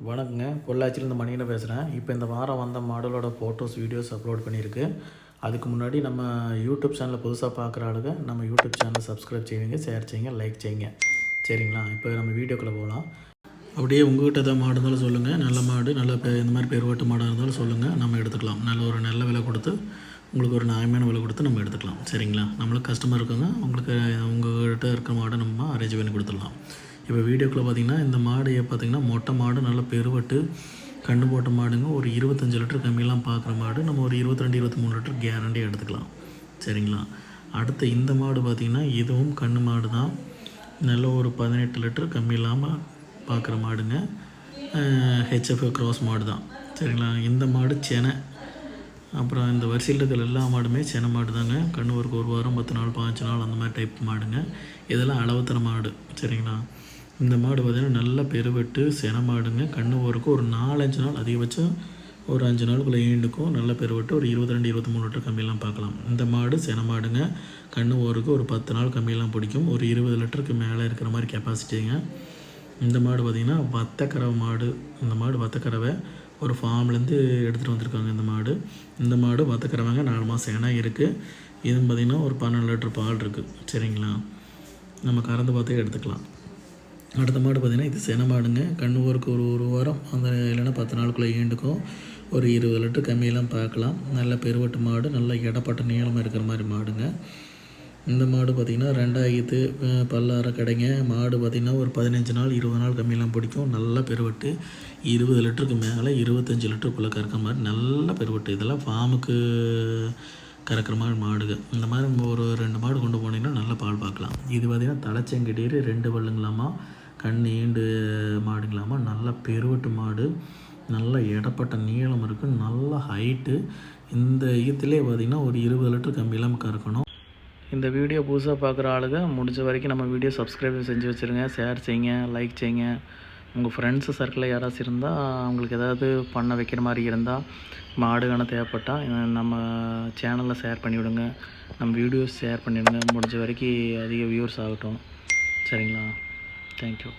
வணக்கங்க. பொள்ளாச்சியிலேருந்து மணிகண்டன் பேசுகிறேன். இப்போ இந்த வாரம் வந்த மாடலோட ஃபோட்டோஸ், வீடியோஸ் அப்லோட் பண்ணியிருக்கு. அதுக்கு முன்னாடி நம்ம யூடியூப் சேனலை புதுசாக பார்க்குற ஆளுங்க நம்ம யூடியூப் சேனலை சப்ஸ்கிரைப் செய்யுங்க, ஷேர் செய்யுங்க, லைக் செய்யுங்க. சரிங்களா? இப்போ நம்ம வீடியோக்குள்ளே போகலாம். அப்படியே உங்கள்கிட்ட எதாவது மாடு இருந்தாலும் சொல்லுங்கள். நல்ல மாடு, நல்ல இந்த மாதிரி பெருவாட்டு மாடாக இருந்தாலும் சொல்லுங்கள், நம்ம எடுத்துக்கலாம். நல்ல விலை கொடுத்து உங்களுக்கு ஒரு நியாயமான விலை கொடுத்து நம்ம எடுத்துக்கலாம். சரிங்களா? நம்மளுக்கு கஸ்டமர் இருக்காங்க, உங்களுக்கு உங்கள்கிட்ட இருக்க மாடை நம்ம அரேஞ்ச் பண்ணி கொடுத்துடலாம். இப்போ வீடியோக்குள்ளே பார்த்திங்கன்னா இந்த மாடு பார்த்திங்கன்னா மொட்டை மாடு, நல்ல பெருவட்டு கண்டு போட்ட மாடுங்க. ஒரு 25 லிட்டர் கம்மியெல்லாம் பார்க்குற மாடு நம்ம ஒரு 22-23 லிட்டர் கேரண்டி எடுத்துக்கலாம். சரிங்களா? அடுத்து இந்த மாடு பார்த்திங்கன்னா இதுவும் கன்று மாடு தான். நல்ல ஒரு 18 லிட்டர் கம்மி இல்லாமல் பார்க்குற மாடுங்க. ஹெச்எஃப் க்ராஸ் மாடு தான். சரிங்களா? இந்த மாடு செனை. அப்புறம் இந்த வரிசையில் இருக்கிற எல்லா மாடுமே செனை மாடு தாங்க. கன்று ஒரு வாரம் 10 நாள் 15 நாள் அந்த மாதிரி டைப் மாடுங்க. இதெல்லாம் அளவுத்தர மாடு. சரிங்களா? இந்த மாடு பார்த்திங்கன்னா நல்ல பெருவெட்டு செனை மாடுங்க. கன்று ஊருக்கு ஒரு 4-5 நாள், அதிகபட்சம் ஒரு 5 நாளுக்குள்ளே ஈண்டுக்கும். நல்ல பெருவெட்டு ஒரு 22-23 லிட்டர் கம்மியெல்லாம் பார்க்கலாம். இந்த மாடு செனை மாடுங்க. கன்று ஊருக்கு ஒரு 10 நாள் கம்மியெல்லாம் பிடிக்கும். ஒரு 20 லிட்டருக்கு மேலே இருக்கிற மாதிரி கெப்பாசிட்டிங்க. இந்த மாடு பார்த்திங்கன்னா வத்தக்கறவை மாடு. இந்த மாடு வத்தக்கறவை ஒரு ஃபார்ம்லேருந்து எடுத்துகிட்டு வந்திருக்காங்க. இந்த மாடு வத்தக்கறவைங்க. 4 மாதம் இனம் இருக்குது. இது பார்த்திங்கன்னா ஒரு 12 லிட்டர் பால் இருக்குது. சரிங்களா? நம்ம கறந்து பார்த்தே எடுத்துக்கலாம். அடுத்த மாடு பார்த்திங்கன்னா இது செனை மாடுங்க. கன்று ஊருக்கு ஒரு வாரம் அந்த இல்லைன்னா 10 நாளுக்குள்ளே ஈண்டுக்கும். ஒரு 20 லிட்டர் கம்மியெல்லாம் பார்க்கலாம். நல்ல பெருவட்டு மாடு, நல்ல இடப்பட்ட நீளமாக இருக்கிற மாதிரி மாடுங்க. இந்த மாடு பார்த்திங்கன்னா 2 பல்லார கடைங்க. மாடு பார்த்திங்கன்னா ஒரு 15 நாள் 20 நாள் கம்மியெல்லாம் பிடிக்கும். நல்ல பெருவட்டு 20 லிட்டருக்கு மேலே 25 லிட்டருக்குள்ளே கறக்கிற மாதிரி நல்ல பெருவட்டு. இதெல்லாம் ஃபார்முக்கு கறக்கிற மாதிரி மாடுங்க. இந்த மாதிரி ஒரு 2 மாடு கொண்டு போனீங்கன்னா நல்ல பால் பார்க்கலாம். இது பார்த்திங்கன்னா தலைச்செங்கடீர் 2 பல்லுங்களாமா, கண் ஈண்டு மாடுங்களாமா. நல்ல பெருவட்டு மாடு, நல்ல இடப்பட்ட நீளம் இருக்குது, நல்ல ஹைட்டு. இந்த ஈத்துலேயே பார்த்திங்கன்னா ஒரு 20 லிட்டர் கம்மியெல்லாம் கறக்கணும். இந்த வீடியோ புதுசாக பார்க்குற ஆளுங்க முடிஞ்ச வரைக்கும் நம்ம வீடியோ சப்ஸ்கிரைப் செஞ்சு வச்சுருங்க, ஷேர் செய்யுங்க, லைக் செய்யுங்க. உங்கள் ஃப்ரெண்ட்ஸு சர்க்கிளில் யாராச்சும் இருந்தால் அவங்களுக்கு ஏதாவது பண்ண வைக்கிற மாதிரி இருந்தால், மாடுகான தேவைப்பட்டால் நம்ம சேனலில் ஷேர் பண்ணிவிடுங்க. நம்ம வீடியோஸ் ஷேர் பண்ணிவிடுங்க. முடிஞ்ச வரைக்கும் அதிக வியூவர்ஸ் ஆகட்டும். சரிங்களா? தேங்க்யூ.